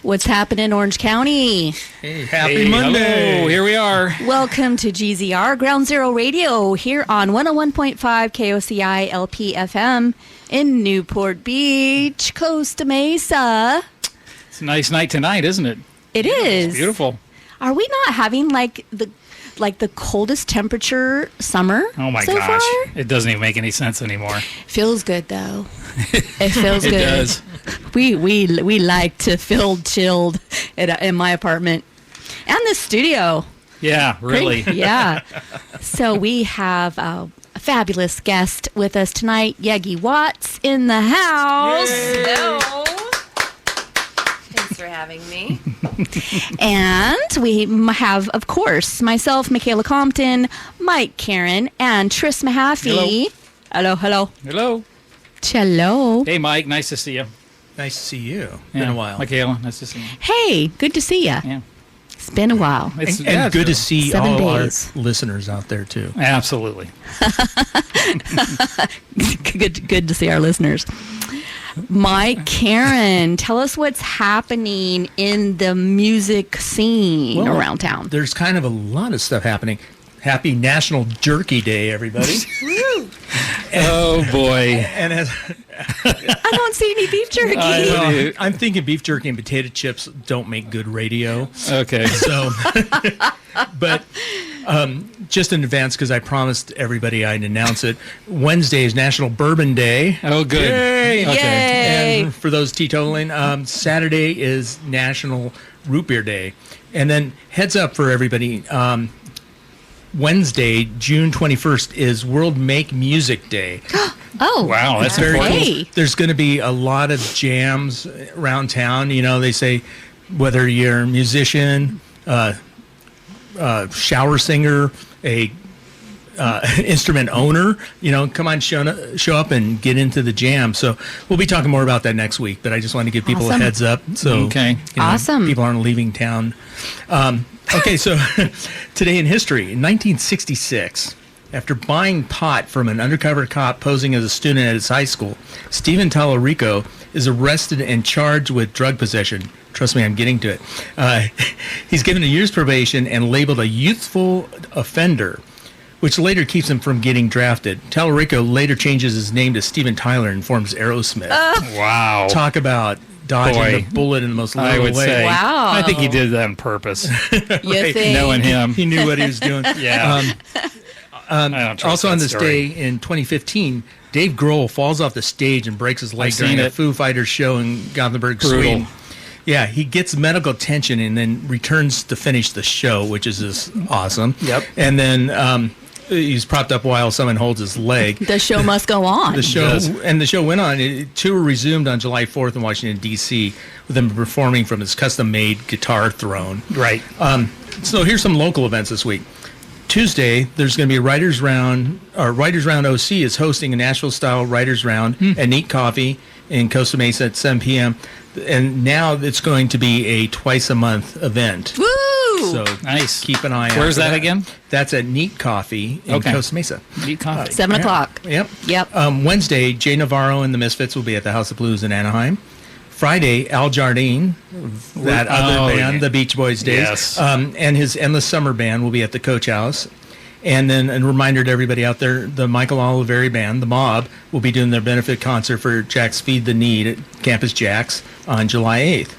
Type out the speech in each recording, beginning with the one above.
What's happening in Orange County? Hey, happy Monday. Hello, here we are. Welcome to GZR Ground Zero Radio here on 101.5 KOCI LP FM in Newport Beach, Costa Mesa. It's a nice night tonight, isn't it? It is. It's beautiful. Are we not having like the coldest temperature summer? Oh my so gosh. far? It doesn't even make any sense anymore. Feels good though. It feels It good. does. We like to feel chilled in my apartment and the studio. Yeah, really. Yeah. So we have a fabulous guest with us tonight, Yeggi Watts in the house. Yay. Hello. Thanks for having me. And we have, of course, myself, Michaela Compton, Mike Karen, and Tris Mahaffey. Hello. Hello. Hello. Hey, Mike. Nice to see you. Nice to see you. Yeah. Been a while. Michaela, nice to see you. Hey, good to see you. Yeah. It's been a while. It's, And yeah, good to it's see 7 all days. our listeners out there, too. Absolutely. Good to see our listeners. Mike Karen, tell us what's happening in the music scene Well, around town. There's kind of a lot of stuff happening. Happy National Jerky Day, everybody. Oh, boy. And as I don't see any beef jerky. I'm thinking beef jerky and potato chips don't make good radio. Okay. So, but just in advance, because I promised everybody I'd announce it, Wednesday is National Bourbon Day. Oh, good. Yay! Okay. Yay! And for those teetotaling, Saturday is National Root Beer Day. And then heads up for everybody, Wednesday, June 21st, is World Make Music Day. Oh, Wow, that's Very important. Hey. There's going to be a lot of jams around town. You know, they say whether you're a musician, shower singer, a instrument owner, you know, come on, show up and get into the jam. So we'll be talking more about that next week, but I just want to give people Awesome. a heads up. So Okay. you know, Awesome. people aren't leaving town. Okay, so today in history, in 1966, after buying pot from an undercover cop posing as a student at his high school, Stephen Tallarico is arrested and charged with drug possession. Trust me, I'm getting to it. He's given a year's probation and labeled a youthful offender, which later keeps him from getting drafted. Tallarico later changes his name to Steven Tyler and forms Aerosmith. Wow. Talk about dodging Boy. the bullet in the most I literal would way. say. Wow. I think he did that on purpose. You Right. think? Knowing him. He knew what he was doing. Yeah. I don't trust Also that on this story. day in 2015, Dave Grohl falls off the stage and breaks his leg I've during seen a it. Foo Fighters show in Gothenburg, Brutal. Sweden. Yeah, he gets medical attention and then returns to finish the show, which is just awesome. Yep. And then he's propped up while someone holds his leg. The show must go on. The show Yes. and the show went on. Tour resumed on July 4th in Washington D.C. with him performing from his custom-made guitar throne. Right. So here's some local events this week. Tuesday, there's going to be a Writers Round. Writers Round OC is hosting a Nashville-style Writers Round at Neat Coffee in Costa Mesa at 7 p.m. And now it's going to be a twice-a-month event. Woo! So Nice. keep an eye out. Where's for that again? That's at Neat Coffee in Okay. Costa Mesa. Eat coffee. 7 o'clock. Yep. Yep. Wednesday, Jay Navarro and the Misfits will be at the House of Blues in Anaheim. Friday, Al Jardine, that other band, yeah. the Beach Boys days, Yes. and his Endless Summer Band will be at the Coach House. And then a reminder to everybody out there, the Michael Oliveri Band, the Mob, will be doing their benefit concert for Jack's Feed the Need at Campus Jack's on July 8th.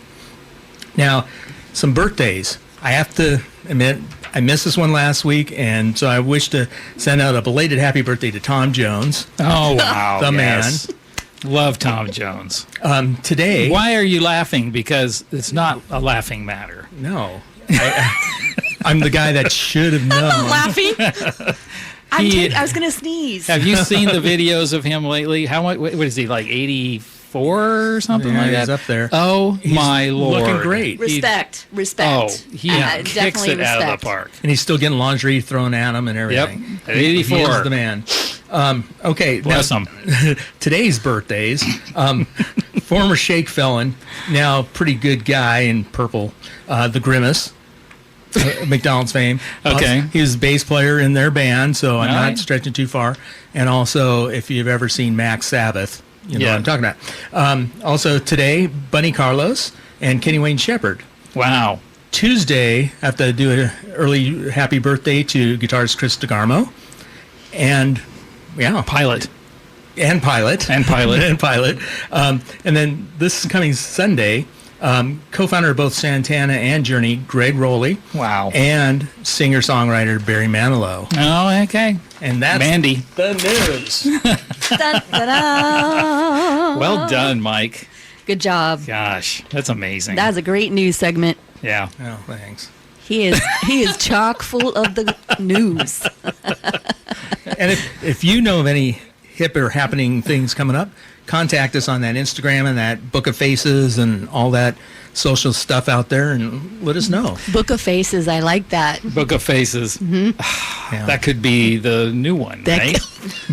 Now, some birthdays. I have to admit, I missed this one last week, and so I wish to send out a belated happy birthday to Tom Jones. Oh, wow. The yes. Love Tom Jones. Today... Why are you laughing? Because it's not a laughing matter. No. I'm the guy that should have known. Laughing. He- I was going to sneeze. Have you seen the videos of him lately? How much? What is he, like 84 or something Yeah, like that? he's up there. Oh, He's my Lord. looking great. Respect. Oh, Respect. he kicks definitely it out of respect. the park. And he's still getting lingerie thrown at him and Yep. everything. At 84. He is the man. Okay. Bless now, him. Today's birthdays. Former Shake felon, now pretty good guy in purple, the Grimace. McDonald's fame. Okay. He was a bass player in their band, so I'm All not right. stretching too far. And also, if you've ever seen Max Sabbath, you know Yeah. what I'm talking about. Also, today, Bunny Carlos and Kenny Wayne Shepherd. Wow. Tuesday, I have to do an early happy birthday to guitarist Chris DeGarmo. And, yeah. Pilot. And Pilot. And Pilot. And Pilot. And then this coming Sunday, co-founder of both Santana and Journey, Greg Rowley. Wow. And singer-songwriter Barry Manilow. Oh, okay. And that's Mandy. the news. Dun, da, da. Well done, Mike. Good job. Gosh, that's amazing. That's a great news segment. Yeah. Oh, thanks. He is chock full of the news. And if you know of any hip or happening things coming up, contact us on that Instagram and that Book of Faces and all that social stuff out there and let us know. Book of Faces, I like that. Book of Faces. Yeah. That could be the new one, That right?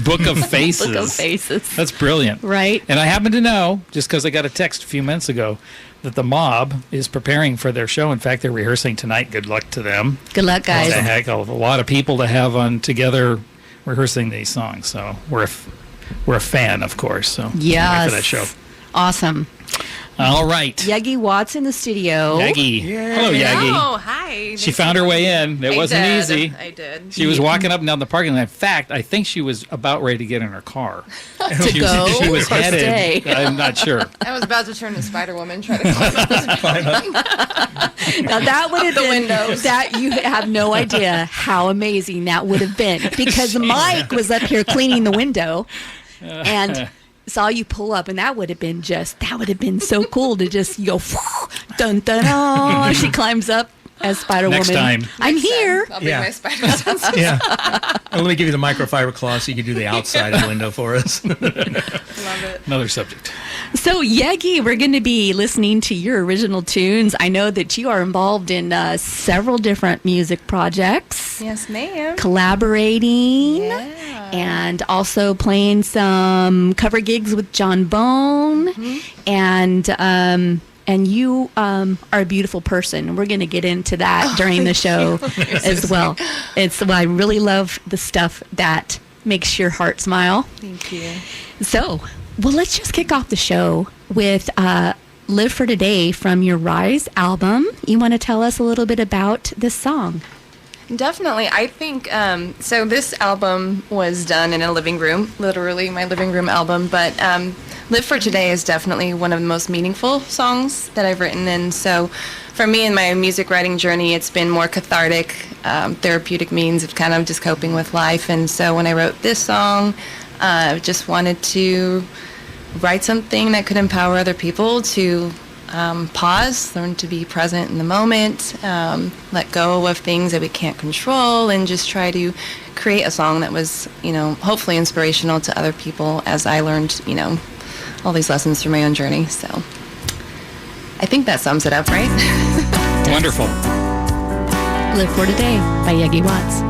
Book of Faces. Book of Faces. That's brilliant. Right. And I happen to know, just because I got a text a few minutes ago, that the Mob is preparing for their show. In fact, they're rehearsing tonight. Good luck to them. Good luck, guys. What the heck, a lot of people to have on together rehearsing these songs. So we're a fan, of course. So can't wait Yes. for that show. Awesome. All right. Yeggi Watts in the studio. Yeggi. Hello, Yeggi. Oh, hi. She found her way in. It wasn't easy. I did. She was walking up and down the parking lot. In fact, I think she was about ready to get in her car. To go She was or headed. stay? I'm not sure. I was about to turn to Spider-Woman, try to climb up. Now that would have The been windows. that you have no idea how amazing that would have been because Mike was up here cleaning the window and saw you pull up and that would have been so cool to just go dun dun dun. She climbs up as Spider-Woman. Next time. I'm here. I'll bring Yeah. my spider sense. Yeah. And let me give you the microfiber cloth so you can do the outside of the window for us. Love it. Another subject. So Yeggi, we're going to be listening to your original tunes. I know that you are involved in several different music projects. Yes, ma'am. Collaborating Yeah. and also playing some cover gigs with John Bone and you are a beautiful person. We're going to get into that during the show as well. I really love the stuff that makes your heart smile. Thank you. So, well, let's just kick off the show with Live for Today from your Rise album. You want to tell us a little bit about this song? Definitely. I think, so this album was done in a living room, literally my living room album, but Live for Today is definitely one of the most meaningful songs that I've written. And so for me in my music writing journey, it's been more cathartic, therapeutic means of kind of just coping with life. And so when I wrote this song, I just wanted to write something that could empower other people to pause, learn to be present in the moment, let go of things that we can't control, and just try to create a song that was, hopefully inspirational to other people as I learned, all these lessons through my own journey. So I think that sums it up, right? Wonderful. Live for Today by Yeggi Watts.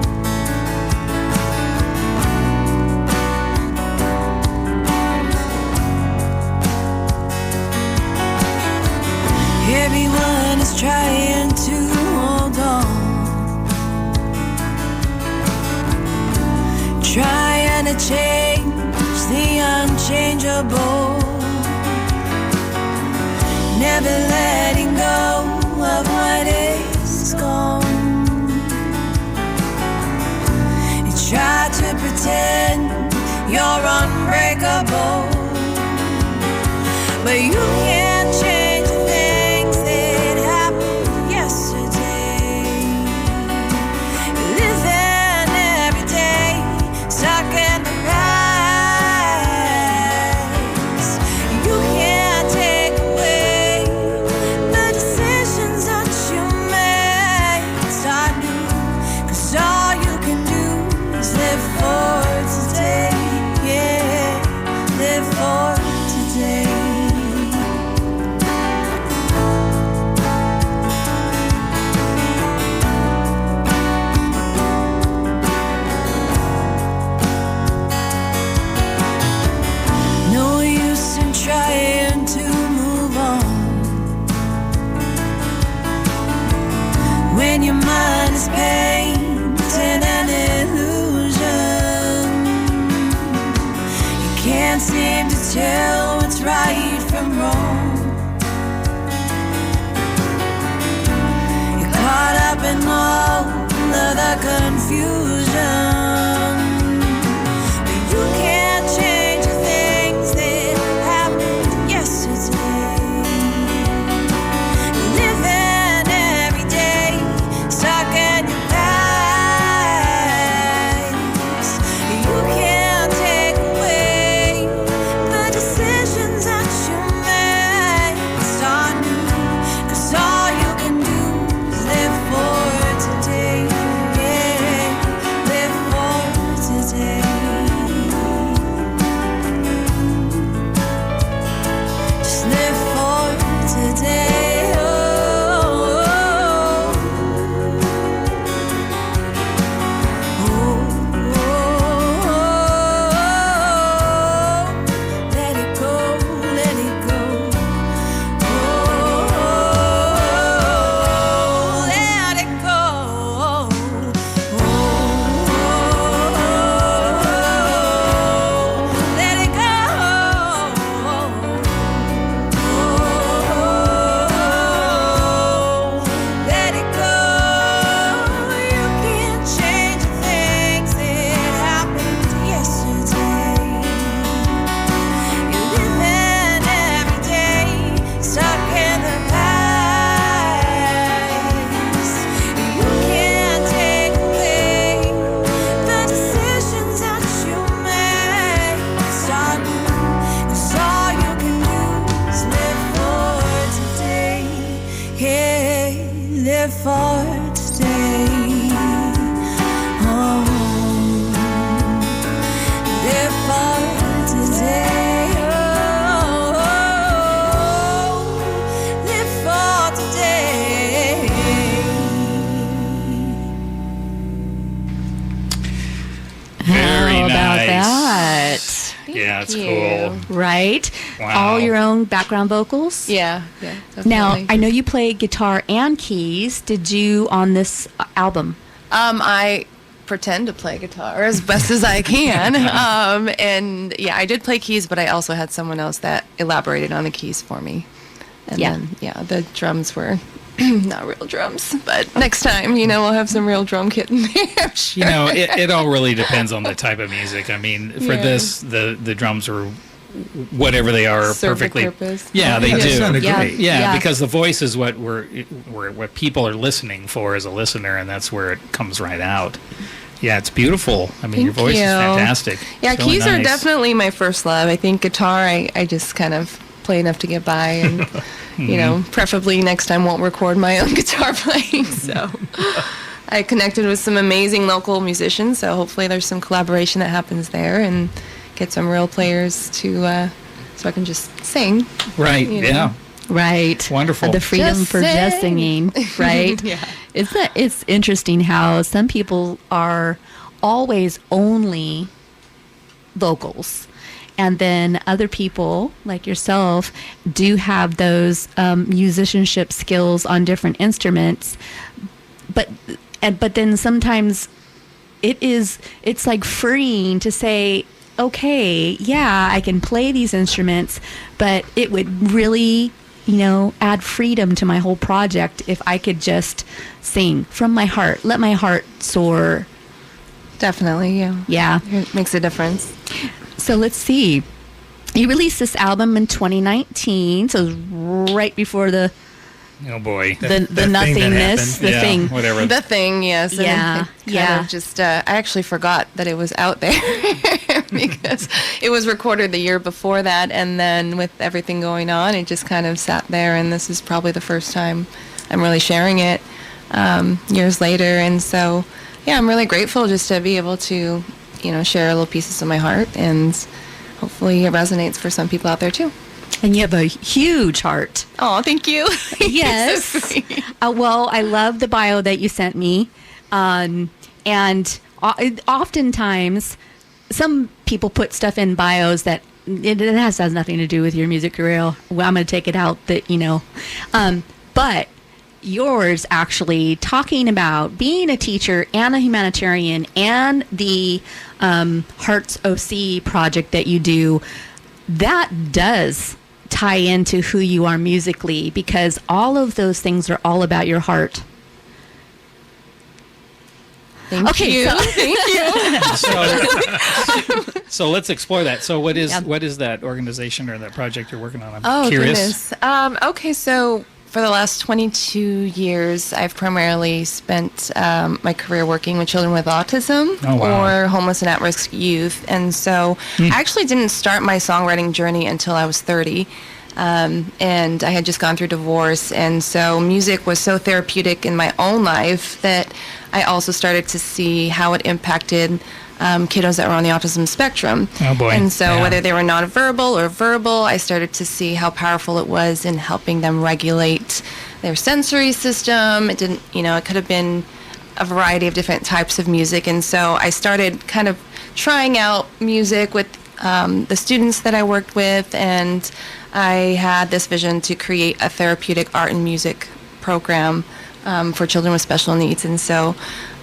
Everyone is trying to hold on, trying to change the unchangeable, never letting go of what is gone. You try to pretend you're unbreakable, but you can't change the things that happened yesterday. Living every day, stuck in the past. You can't take away the decisions that you made. Start new, 'cause all you can do is live for today. Yeah, live for today. No use in trying to move on when your mind is painting an illusion. You can't seem to tell what's right from wrong. caught up in all of the confusion. But you can't change the things that happened yesterday. Living every day, stuck in your past. You can't take away the decisions that you made. Start new, 'cause all you can do is live for today. Yeah, live for today. Just live for today. Oh, let it go, let it go. Let it go. Let it go. Let it go. You can't change the things that happened yesterday. You're living every day, stuck in the past. You can't take away the decisions that you made. Start new, 'cause all you can do is live for today. Yeah, live for today. Oh, live for today. Oh, live for today. Very How about nice. that? Yeah, it's you. cool. Right? Wow. All your own background vocals? Yeah. Now, definitely. I know you play guitar and keys. Did you on this album? I pretend to play guitar as best as I can. And yeah, I did play keys, but I also had someone else that elaborated on the keys for me. And Yeah. then, the drums were not real drums. But next time, we'll have some real drum kit in there. I'm sure. You know, it all really depends on the type of music. I mean, for Yeah. this, the drums are whatever they are Serve the perfectly. purpose. Yeah, they Yeah, they do. sounded Yeah. great. Yeah, Yeah. because the voice is what what people are listening for as a listener, and that's where it comes right out. Yeah, it's beautiful. I mean, your Thank voice is you. fantastic. Yeah, It's really keys are nice. definitely my first love. I think guitar, I just kind of play enough to get by, and preferably next time won't record my own guitar playing. So I connected with some amazing local musicians, so hopefully there's some collaboration that happens there, and get some real players to so I can just sing. Right. you know. Yeah. Right. Wonderful. The freedom Just for just sing. singing, right? Yeah. It's interesting how some people are always only vocals. And then other people, like yourself, do have those musicianship skills on different instruments. But then sometimes it's like freeing to say, okay, yeah, I can play these instruments, but it would really, add freedom to my whole project if I could just sing from my heart, let my heart soar. Definitely, yeah. Yeah. It makes a difference. So let's see. You released this album in 2019, so it was right before the Oh boy. That thing that nothingness, happened. the Yeah, thing. Whatever. The thing, yes. and Yeah, it kind yeah. of just, I actually forgot that it was out there because it was recorded the year before that, and then with everything going on, it just kind of sat there, and this is probably the first time I'm really sharing it years later, and so, yeah, I'm really grateful just to be able to, share little pieces of my heart, and hopefully it resonates for some people out there, too. And you have a huge heart. Oh, thank you. You're Yes. so sweet. Well, I love the bio that you sent me. And oftentimes, some people put stuff in bios that it has nothing to do with your music career. Well, I'm going to take it out but yours actually talking about being a teacher and a humanitarian and the Hearts OC project that you do, that does tie into who you are musically, because all of those things are all about your heart. Thank Okay, you. so- Thank you. So let's explore that. So what is Yeah. what is that organization or that project you're working on? I'm Oh, curious. goodness. Okay, so for the last 22 years, I've primarily spent my career working with children with autism Oh, wow. or homeless and at-risk youth. And so I actually didn't start my songwriting journey until I was 30. And I had just gone through divorce. And so music was so therapeutic in my own life that I also started to see how it impacted kiddos that were on the autism spectrum. Oh, boy. And so Yeah. whether they were nonverbal or verbal, I started to see how powerful it was in helping them regulate their sensory system. It didn't, it could have been a variety of different types of music. And so I started kind of trying out music with the students that I worked with, and I had this vision to create a therapeutic art and music program for children with special needs. And so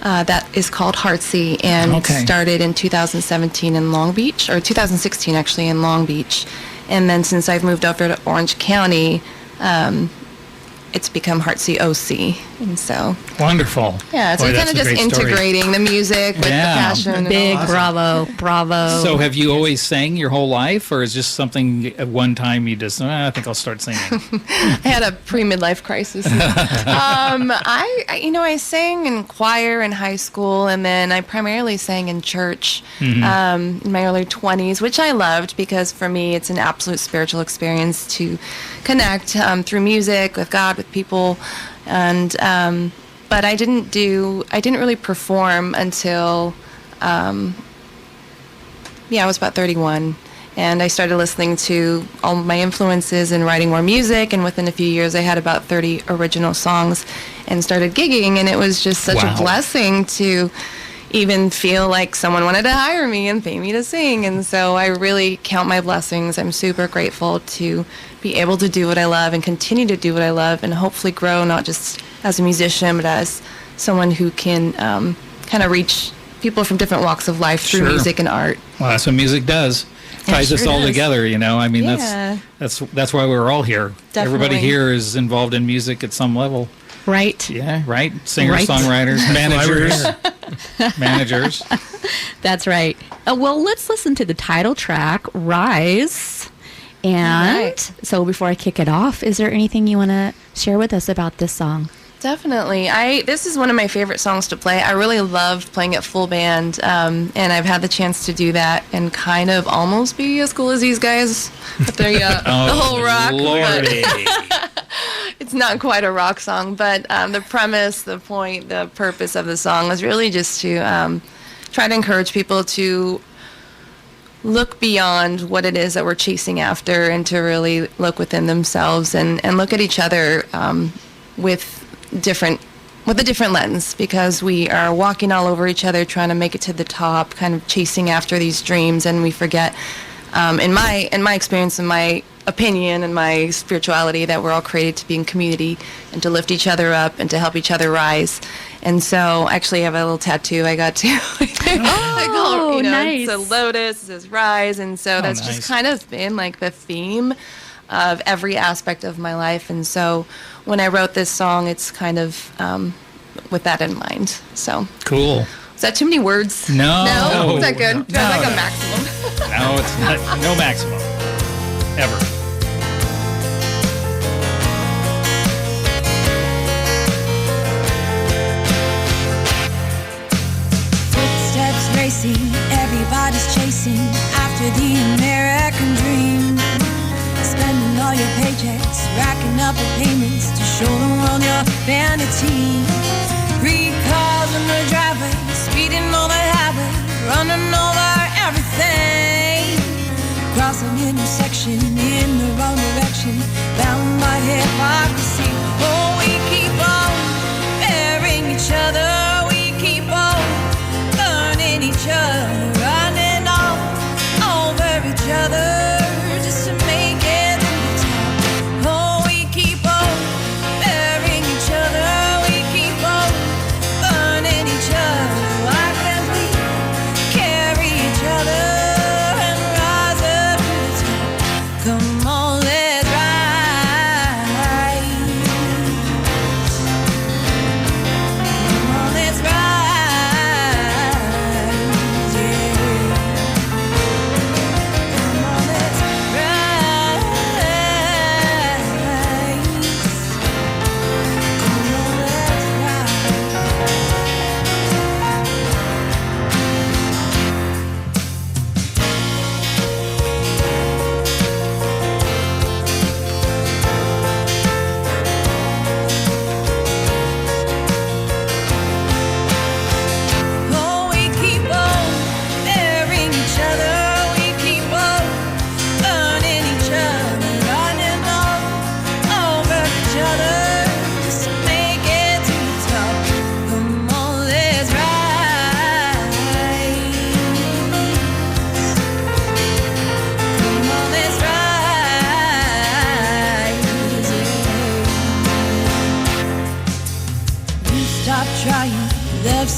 that is called Heartsy, and Okay. started in 2017 in Long Beach, or 2016 actually in Long Beach. And then since I've moved over to Orange County, it's become Heartsy OC. And so, Wonderful. yeah, so Boy, kind that's of a just great story. integrating the music with Yeah. the passion. and Big all. bravo. So have you always sang your whole life, or is just something at one time you just, I think I'll start singing? I had a pre-midlife crisis. I sang in choir in high school, and then I primarily sang in church in my early 20s, which I loved because for me it's an absolute spiritual experience to connect through music with God, with people, and but I didn't really perform until I was about 31. And I started listening to all my influences and writing more music. And within a few years, I had about 30 original songs and started gigging. And it was just such Wow. a blessing to even feel like someone wanted to hire me and pay me to sing. And so I really count my blessings. I'm super grateful to be able to do what I love and continue to do what I love, and hopefully grow not just as a musician, but as someone who can kind of reach people from different walks of life through Sure. music and art. Well, that's what music does. Ties us sure all does. together, I mean, Yeah. that's why we're all here. Everybody Definitely. here is involved in music at some level. Right. Yeah, right? Singers, Right. songwriters, managers. here. Managers. That's right. Well, let's listen to the title track, Rise. And right. so before I kick it off, is there anything you want to share with us about this song? Definitely. This is one of my favorite songs to play. I really love playing at full band, and I've had the chance to do that and kind of almost be as cool as these guys with their, the whole rock. but Lordy. it's not quite a rock song, but the premise, the point, the purpose of the song was really just to try to encourage people to look beyond what it is that we're chasing after, and to really look within themselves and look at each other with a different lens, because we are walking all over each other trying to make it to the top, kind of chasing after these dreams, and we forget in my experience, in my opinion, and my spirituality, that we're all created to be in community and to lift each other up and to help each other rise. And so actually I have a little tattoo I got to I call it, nice. it's a lotus, it says rise, and so that's nice. just kind of been like the theme of every aspect of my life. And so when I wrote this song, it's kind of with that in mind. So Cool. is that too many words? No. No? Is that good? No. Do I have like a maximum? No, it's not. No maximum. Ever. Footsteps racing, everybody's chasing after the American dream. Spending all your paychecks, racking up the payments to show the world your vanity. 3 cars in the driveway, speeding on the highway, running over everything. Cross an intersection in the wrong direction, bound by hypocrisy. Oh, we keep on burying each other. We keep on burning each other, running all over each other just to make it to the top. Oh, we keep on burying each other. We keep on burning each other. Why can't we carry each other and rise up to the top? Come on, let's rise. Come on,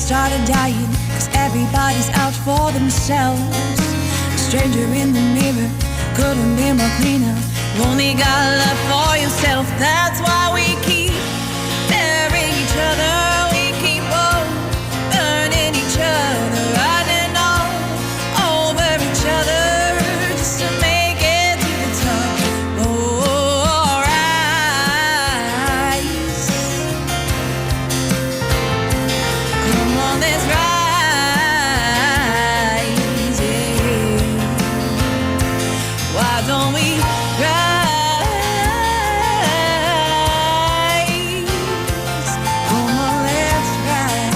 started dying, 'cause everybody's out for themselves. A stranger in the mirror couldn't be more cleaner. You only got love for yourself. That's why we keep burying each other. We keep on burning each other, riding all over each other, just to make it to the top. Oh, rise. Come on, let's rise. Yeah. Why don't we rise? Come on, let's rise.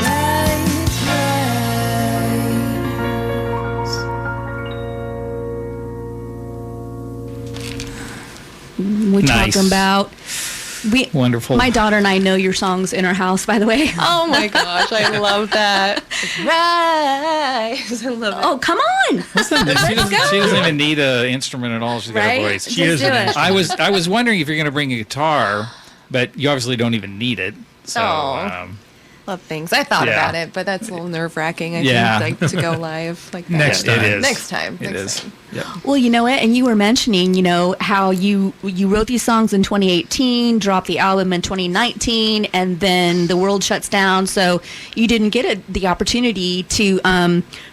Let's rise. We Nice. talking about Wonderful. My daughter and I know your songs in our house, by the way. Oh my gosh, I love that. Rise. I love it. Oh, come on. She doesn't even need an instrument at all. She's got Right? a voice. Just do it. I was wondering if you're going to bring a guitar, but you obviously don't even need it. So Aw. Love things. I thought Yeah. about it, but that's a little nerve wracking. I Yeah. think, like to go live like that. Next time. it is. Next time. It Next is. time. Yep. Well, you know what? And you were mentioning, how you wrote these songs in 2018, dropped the album in 2019, and then the world shuts down. So you didn't get the opportunity to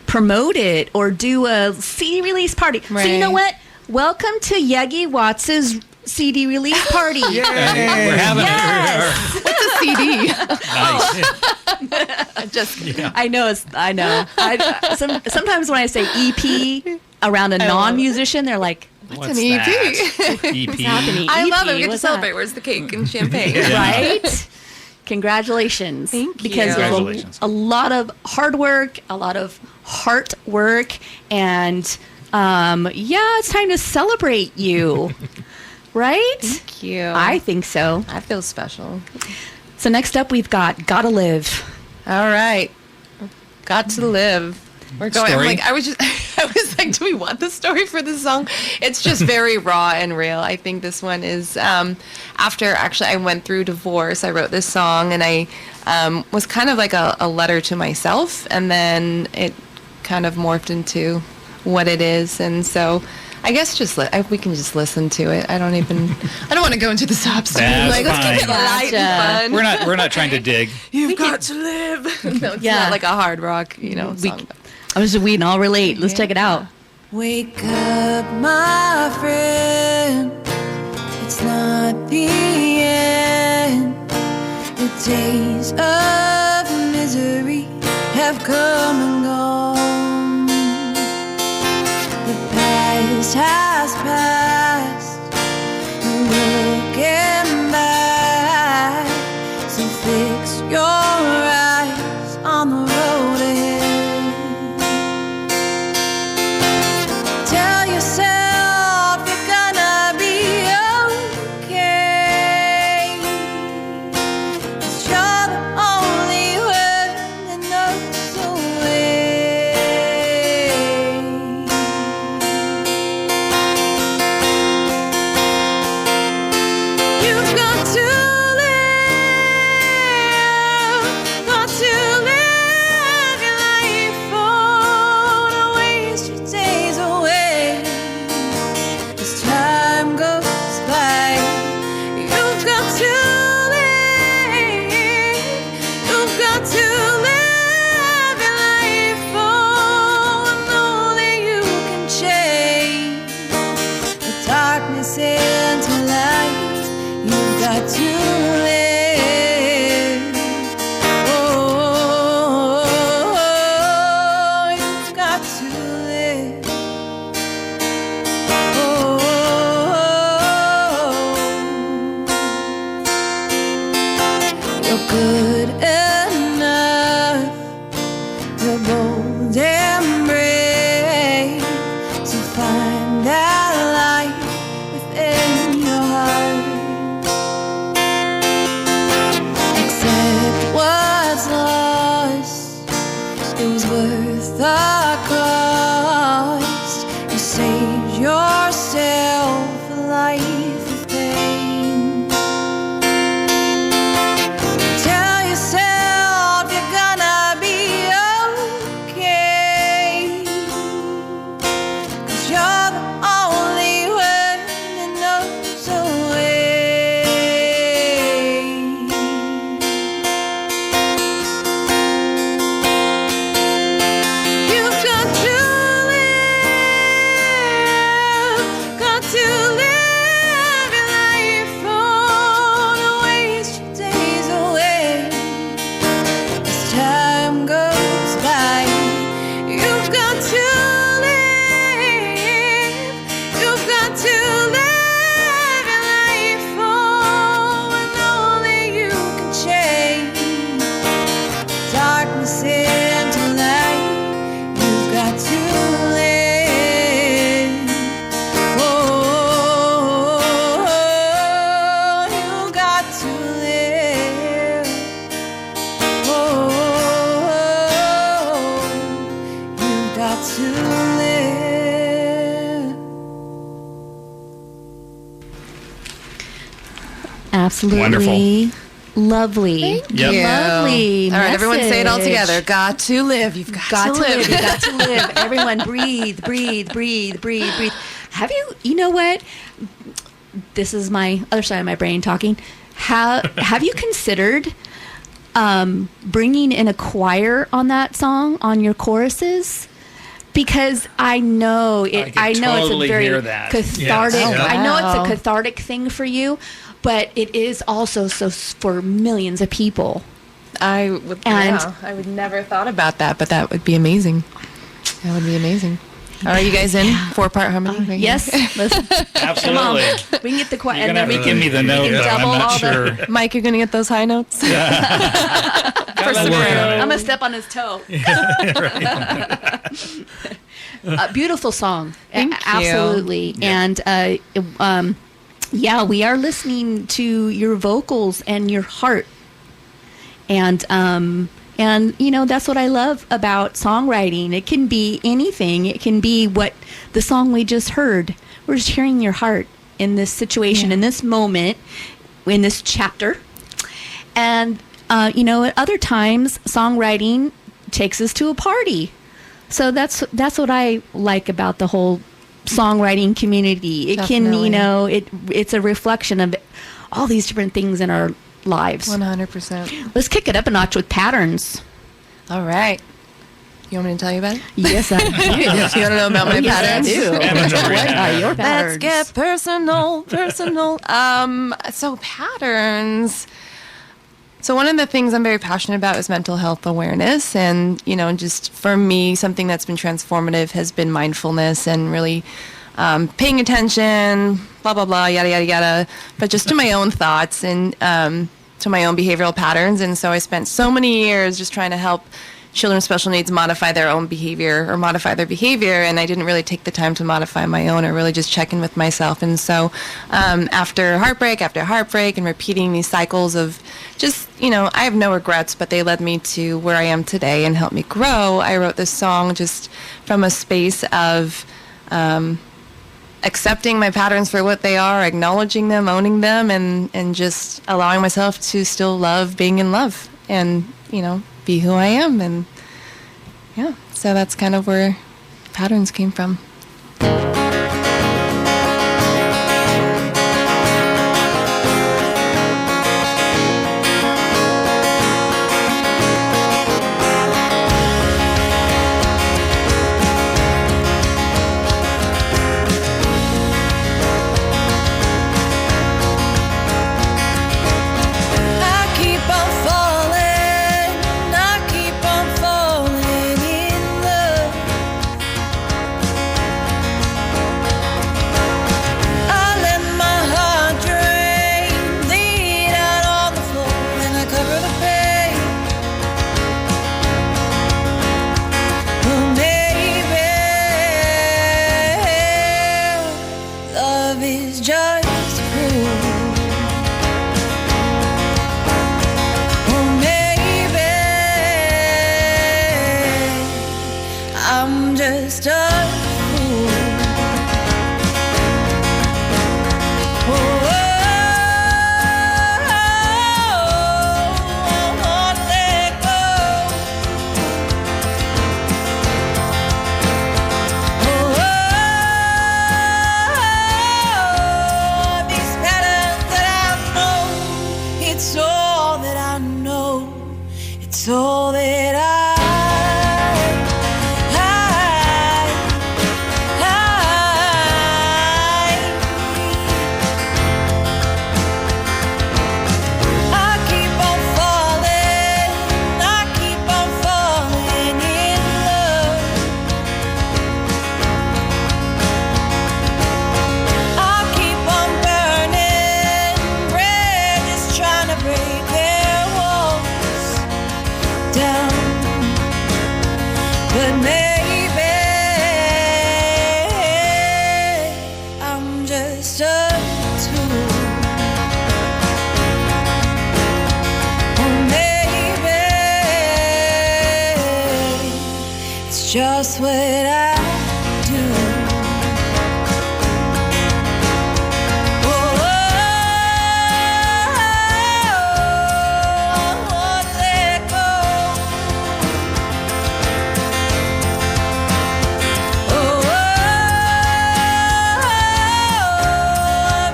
promote it or do a CD release party. So you know Right. what? Welcome to Yeggi Watts' CD release party. We're having Yes. What's a CD? nice. Just kidding. I know. Sometimes when I say EP around a non-musician, they're like, What's an EP? that? EP. "What's happening?" I love it. EP, We get to what's celebrate. that? Where's the cake and champagne? Right? Congratulations. Thank Because you. there's Congratulations. a lot of hard work, a lot of heart work, and it's time to celebrate you. Right? Thank you. I think so. I feel special. So next up, we've got Gotta Live. All right. Got to live. We're going. I'm Story? like, I was like, do we want the story for this song? It's just very raw and real. I think this one is after actually I went through divorce. I wrote this song, and I was kind of like a letter to myself, and then it kind of morphed into what it is. And so I guess we can just listen to it. I don't want to go into the sob story. That's Like, let's keep it fine. light and fun. We're not trying to dig. You've got to live. No, it's Yeah. not like a hard rock, song. We can all relate. Let's check it out. Wake up, my friend. It's not the end. The days of misery have come and gone. The past has passed. No looking back. So fix your eyes on the road ahead. Tell yourself you're gonna be okay. 'Cause you're the only one that knows the way. You've got to live, got to live your life for, don't waste your days away. As time goes by, you've got to live, you've got to live your life for, know that you can change the darkness into light. You've got to live. Oh, you've got to live. Oh, you're good enough. You're bold and brave. So find that light within your heart. Accept what's lost. It was worth the cost. You saved yourself a life of pain. got to live. Absolutely. Wonderful. Lovely. Thank Yep. you. Lovely. All right, everyone say it all message. together. Got to live. You've got to live. You got to live. Everyone breathe, breathe, breathe, breathe, breathe. You know what? This is my other side of my brain talking. Have you considered bringing in a choir on that song, on your choruses? Because I know can it's totally a very hear that. cathartic. Yes. Oh, I know it's wow. a cathartic thing for you, but it is also for millions of people. I would. And- I would never thought about that, but that would be amazing. That would be amazing. Are you guys in 4-part harmony? Right here? Yes, let's, Absolutely. we can get the choir. You're And gonna then have to give me the note, can though. I'm double all not the- sure. Mike, you're gonna get those high notes. Gotta work work on on it. I'm gonna step on his toe. A beautiful song. Thank you. Absolutely. Yeah. And yeah, we are listening to your vocals and your heart. And that's what I love about songwriting. It can be anything. It can be what the song we just heard. We're just hearing your heart in this situation, in this moment, in this chapter. And at other times, songwriting takes us to a party. So that's what I like about the whole songwriting community. It Definitely. can, it's a reflection of all these different things in our lives. 100%. Let's kick it up a notch with patterns. All right. You want me to tell you about it? Yes, I do. You want to know about my Yes, I patterns? do. What are your Let's patterns? get personal. So patterns. So one of the things I'm very passionate about is mental health awareness, and just for me, something that's been transformative has been mindfulness and really paying attention, blah blah blah, yada yada yada, but just to my own thoughts and to my own behavioral patterns. And so I spent so many years just trying to help children with special needs modify their own behavior or modify their behavior, and I didn't really take the time to modify my own or really just check in with myself. And so after heartbreak and repeating these cycles of just, I have no regrets, but they led me to where I am today and helped me grow. I wrote this song just from a space of accepting my patterns for what they are, acknowledging them, owning them, and just allowing myself to still love being in love and, be who I am. And yeah, so that's kind of where patterns came from. I keep on falling in love. I let my heart drain, bleed out on the floor, and I cover the pain. Well, maybe love is just cruel. Or maybe I'm just a fool. Oh, I wanna let go. Oh, these patterns that I know, it's all that I know. It's all that I keep on falling. I keep on falling in love. I keep on burning bridges, trying to break their walls down. But maybe I'm just a tool. Or maybe It's just what I do. Oh, let go.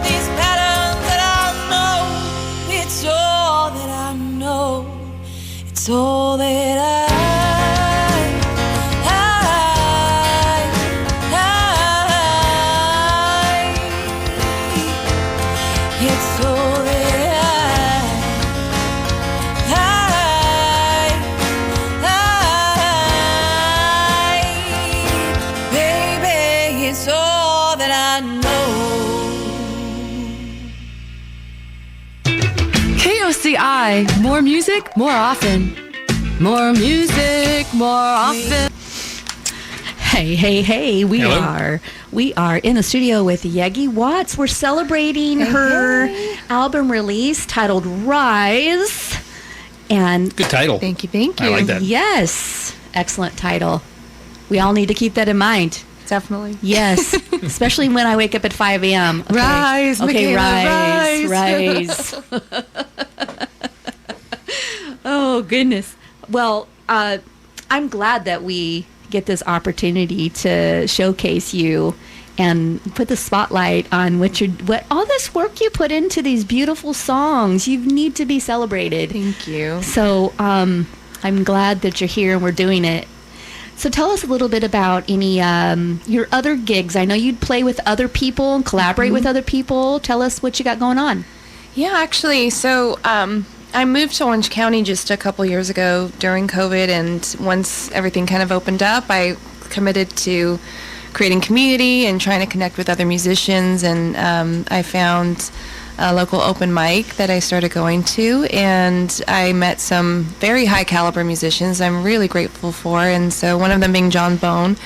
These patterns that I know, it's all that I know. It's all that it's all baby, it's all that I know. KOCI, more music, more often. More music, more often. Hey, we Hello. are in the studio with Yeggi Watts. We're celebrating her album release titled Rise. And Good title. Thank you. I like that. yes, excellent title. We all need to keep that in mind. Definitely. Yes, especially when I wake up at 5 a.m. Okay. Rise, okay, Michaela, rise. Oh, goodness. Well, I'm glad that we get this opportunity to showcase you and put the spotlight on what all this work you put into these beautiful songs. You need to be celebrated. Thank you. So I'm glad that you're here and we're doing it. So tell us a little bit about any your other gigs. I know you'd play with other people and collaborate with other people. Tell us what you got going on. Yeah, actually, so I moved to Orange County just a couple years ago during COVID, and once everything kind of opened up, I committed to creating community and trying to connect with other musicians, and I found a local open mic that I started going to, and I met some very high caliber musicians I'm really grateful for, and so one of them being John Bone,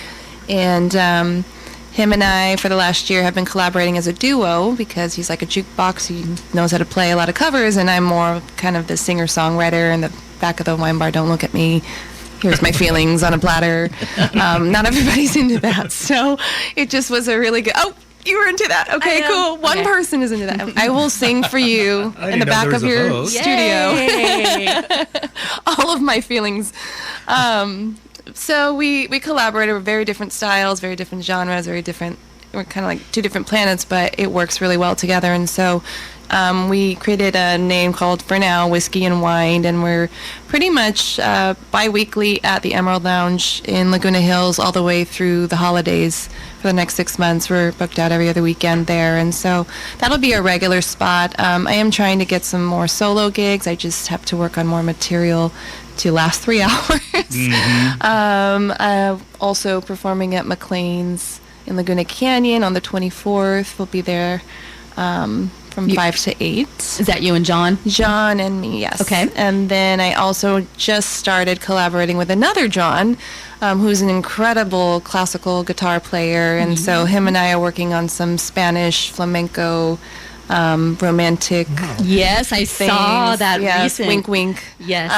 and him and I, for the last year, have been collaborating as a duo because he's like a jukebox. He knows how to play a lot of covers, and I'm more kind of the singer-songwriter in the back of the wine bar. Don't look at me. Here's my feelings on a platter. Not everybody's into that. So it just was a really good... Oh, you were into that. Okay, cool. One person is into that. I will sing for you in the back of your studio. All of my feelings. So we collaborated with very different styles, very different genres, very different. We're kind of like two different planets, but it works really well together. And so we created a name called For Now Whiskey and Wine, and we're pretty much bi-weekly at the Emerald Lounge in Laguna Hills all the way through the holidays. For the next 6 months, we're booked out every other weekend there, and so that'll be a regular spot. I am trying to get some more solo gigs. I just have to work on more material to last 3 hours. Also performing at McLean's in Laguna Canyon on the 24th. We'll be there from 5 to 8. Is that you and John? John and me, yes. Okay. And then I also just started collaborating with another John, who's an incredible classical guitar player. And so him and I are working on some Spanish flamenco romantic Yes, I saw things. that Yes, recent. wink, wink. Yes.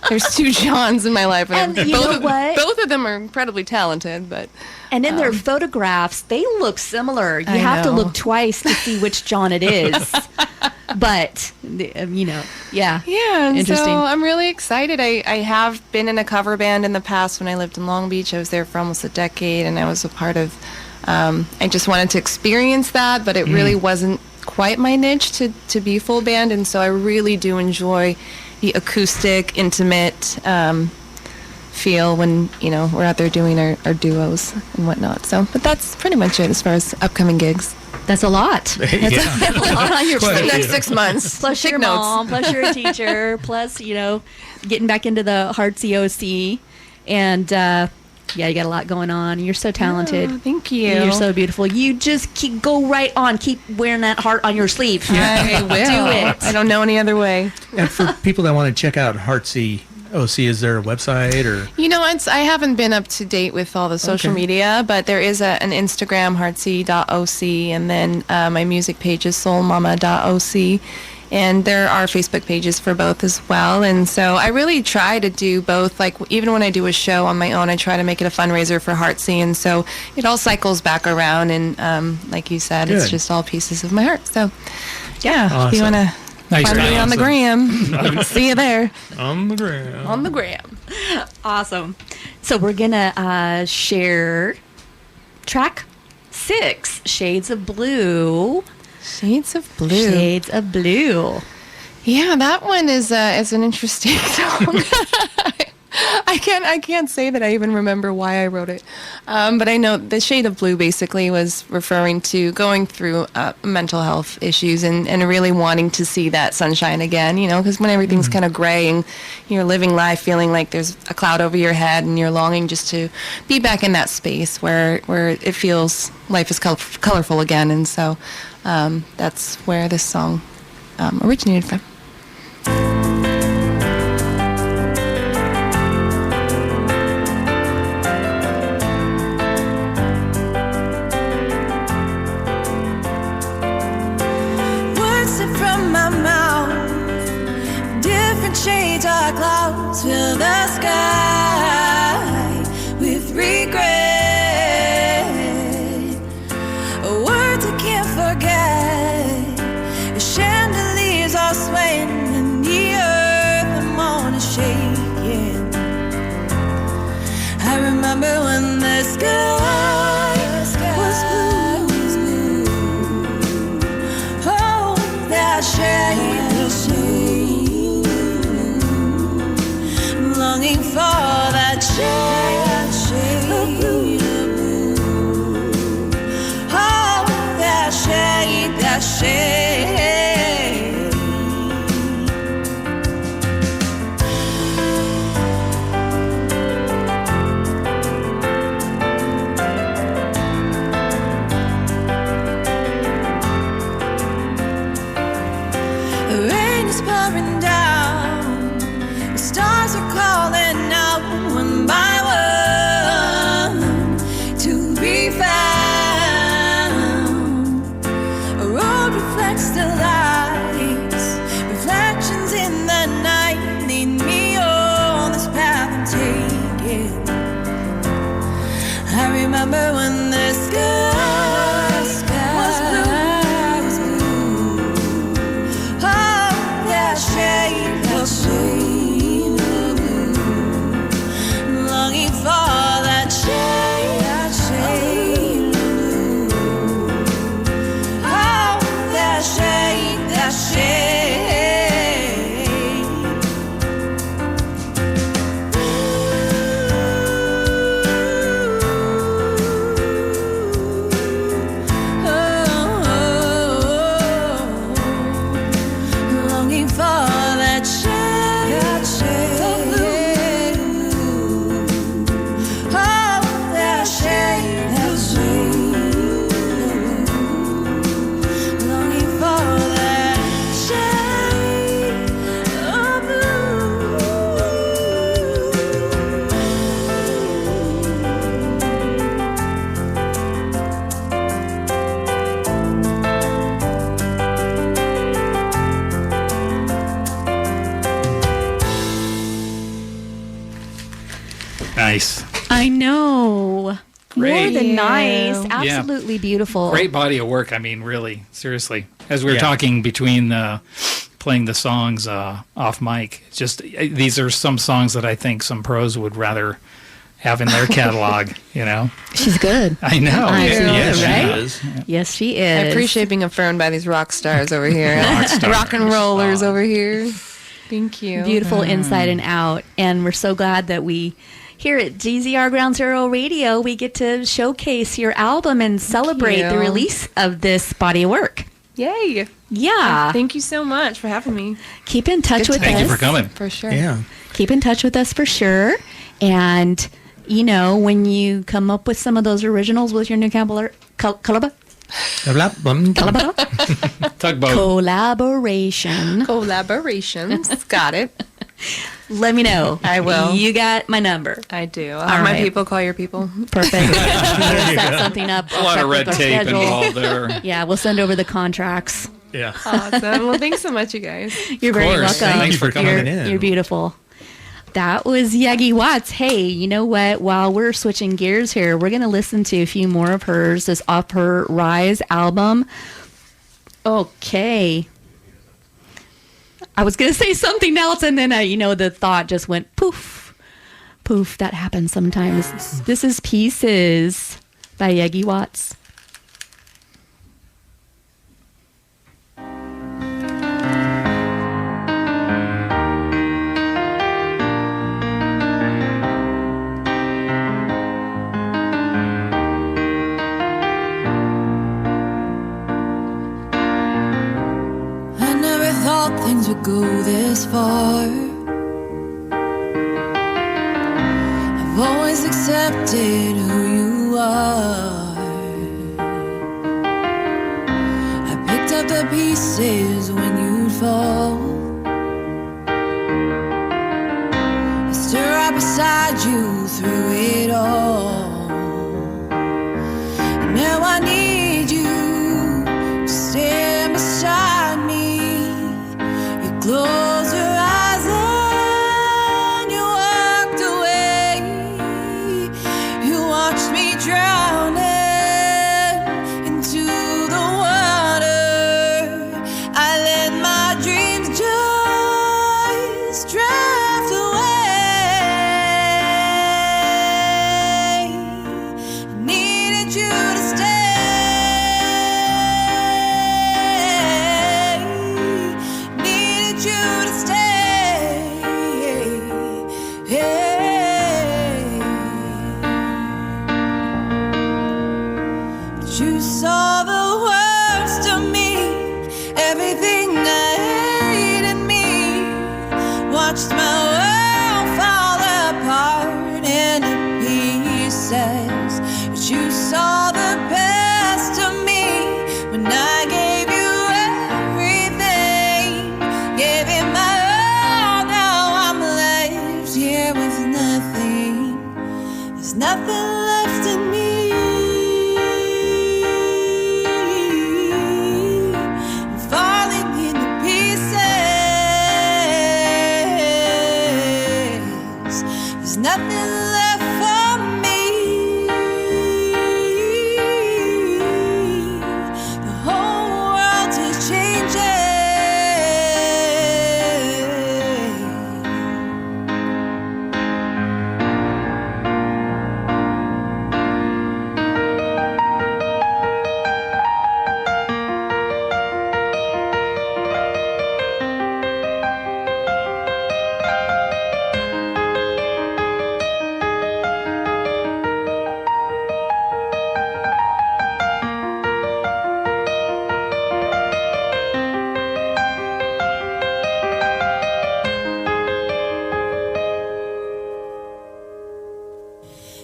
There's two Johns in my life, And you know what? both of them are incredibly talented. But And in their photographs, they look similar. You I have to know. look twice to see which John it is. But, yeah. yeah, and Interesting. so I'm really excited. I have been in a cover band in the past when I lived in Long Beach. I was there for almost a decade, and I was a part of. I just wanted to experience that, but it really wasn't quite my niche to be full band, and so I really do enjoy the acoustic, intimate feel when we're out there doing our duos and whatnot. So, but that's pretty much it as far as upcoming gigs. That's a lot. Yeah. That's a lot on your Quite a plate. few. Next 6 months. Plus Take your notes. mom, plus you're a teacher, plus, getting back into the hard COC. And, you got a lot going on. You're so talented. Oh, thank you. You're so beautiful. You just go right on. Keep wearing that heart on your sleeve. I will. Do it. I don't know any other way. And for people that want to check out Heartsy OC, is there a website or? I haven't been up to date with all the social Okay. media, but there is an Instagram, heartsy.oc, and then my music page is soulmama.oc. And there are Facebook pages for both as well. And so I really try to do both. Like even when I do a show on my own, I try to make it a fundraiser for Heartsy. And so it all cycles back around. And like you said, it's Good. just all pieces of my heart. So yeah, if you Awesome. want to Nice find me guy. on the gram, see you there On the ground. on the gram. Awesome. So we're going to share track 6, Shades of Blue. Shades of Blue. Shades of Blue. Yeah, that one is an interesting song. I can't say that I even remember why I wrote it, but I know the shade of blue basically was referring to going through mental health issues and really wanting to see that sunshine again. You know, because when everything's kind of gray and you're living life feeling like there's a cloud over your head and you're longing just to be back in that space where it feels life is colorful again. And so that's where this song originated from. Words slip from my mouth. Different shades of clouds fill the sky with regret. Words I can't forget. The chandeliers are swaying in the earth. The morning is shaking. I remember when the sky was blue. Oh, that shade longing for that shade of blue. Oh, that shade, that shade. The rain is pouring down. The stars are calling out one by one to be found. A road reflects the lights. Reflections in the night lead me on this path and take it. I remember when the sky was blue. Oh, that shade of blue. Longing for that shade of blue. Oh, that shade, that shade. Longing for that shade of blue. Oh, that shade of blue. Longing for that shade of Nice. I know. More Great. than nice. Yeah. Absolutely beautiful. Great body of work. I mean, really, seriously. As we were Yeah. talking between playing the songs off mic, it's just these are some songs that I think some pros would rather have in their catalog. You know, She's good. I know. I know, Yeah, she right? is. Yes, she I is. appreciate being affirmed by these rock stars over here. Rock stars. Rock and rollers over here. Thank you. Beautiful inside and out. And we're so glad that we, here at GZR Ground Zero Radio, we get to showcase your album and celebrate you. the release of this body of work. Yay. Yeah. Thank you so much for having me. Keep in touch with Thank us. you for coming. For sure. Yeah. Keep in touch with us for sure. And, you know, when you come up with some of those originals with your new collaboration, Tugboat. Collaborations. Got it. let me know. I will. You got my number. I do. I'll All have my right. people call your people. Perfect. We'll set something up. A lot of red tape schedule. involved there. Yeah, we'll send over the contracts. Yeah. Awesome. Well, thanks so much, you guys. You're very course. welcome. Thank you for coming you're, in. You're beautiful. That was Yeggi Watts. Hey, you know what? While we're switching gears here, we're going to listen to a few more of hers. This off her Rise album. Okay. I was going to say something else, and then, the thought just went poof. Poof. That happens sometimes. This is Pieces by Yeggi Watts. I never thought things would go this far. I've always accepted who you are. I picked up the pieces when you'd fall. I stood right beside you through it all. And now I need you to stand beside me. You closed your eyes and you walked away. You watched me drowning into the water. I let my dreams just drift away. I needed you to stay. Needed you to stay. But you saw the worst of me, everything I hate in me. Watched my world fall apart into pieces. But you saw the best of me when I gave you everything. Gave it my all, now I'm left here with nothing. There's nothing left in me. I'm falling into pieces. There's nothing left for me. The whole world is changing.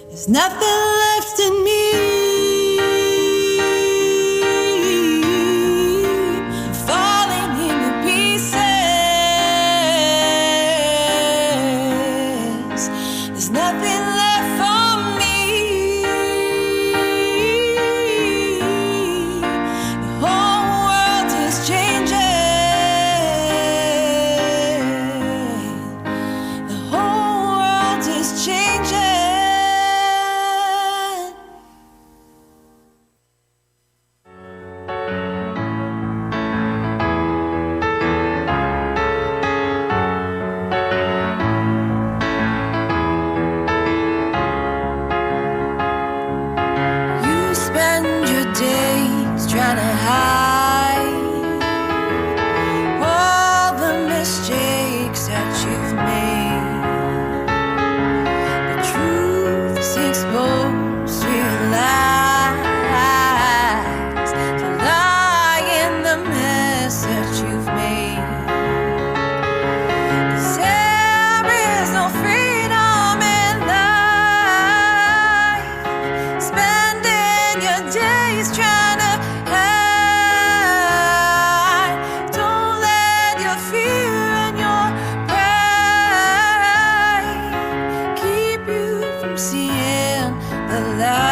There's nothing left in me. I'm falling into pieces. There's nothing left for me. The whole world is changing. The whole world is changing. You spend your days trying to hide all the mistakes that you've made. The truth is exposed, realize the lie in the mess that you've made. 'Cause there is no freedom in life. Spending your days trying to hide. Don't let your fear and your pride keep you from seeing the light.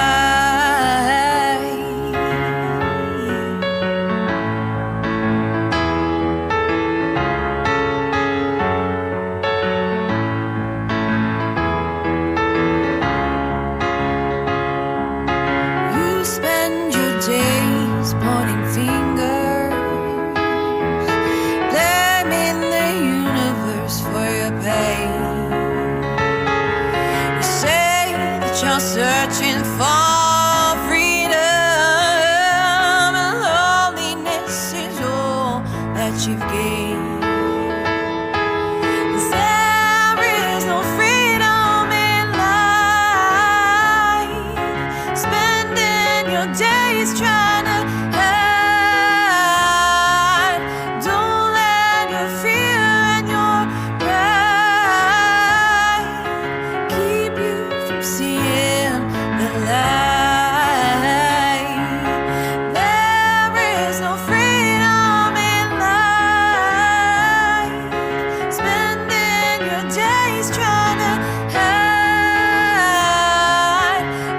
you're searching for freedom, and loneliness is all that you've gained. There is no freedom in life, spending your days trying to hide. Don't let your fear and your pride keep you from seeing the light. There is no freedom in life, spending your days trying to hide.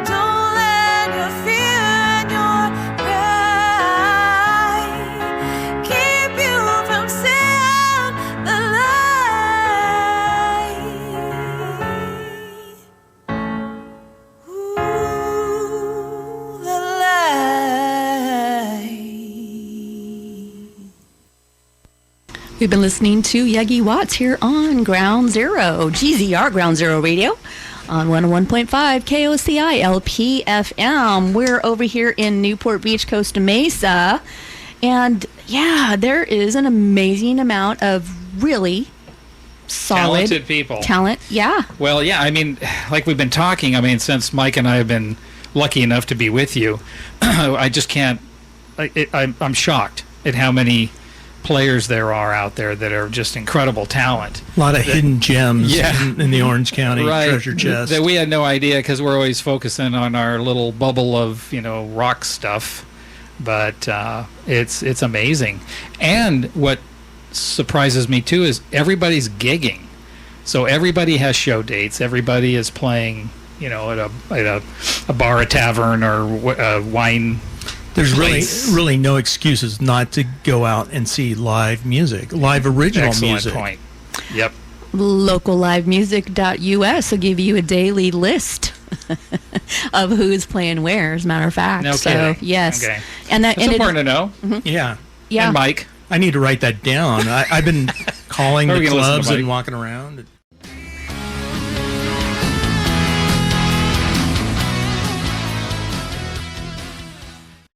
Don't let your fear and your pride keep you from seeing the light. Ooh, the light. We've been listening to Yeggi Watts here on Ground Zero, GZR Ground Zero Radio on 101.5 KOCI LPFM. We're over here in Newport Beach, Costa Mesa. And yeah, there is an amazing amount of really solid Talented people. talent. Yeah. Well, yeah, I mean, like we've been talking, I mean, since Mike and I have been lucky enough to be with you, I just can't, I'm shocked at how many players there are out there that are just incredible talent. A lot of hidden gems Yeah. in the Orange County treasure chest. That we had no idea because we're always focusing on our little bubble of, rock stuff. But it's amazing. And what surprises me, too, is everybody's gigging. So everybody has show dates. Everybody is playing, at a bar, a tavern, or a wine. There's place. really no excuses not to go out and see live music, live original Excellent music. point. Yep. LocalLiveMusic.us will give you a daily list of who's playing where, as a matter of fact. No so, kidding. yes. Okay. And that, It's and important to know. Yeah. yeah. And Mike. I need to write that down. I've been calling Are the we gonna listen to clubs and Mike? walking around.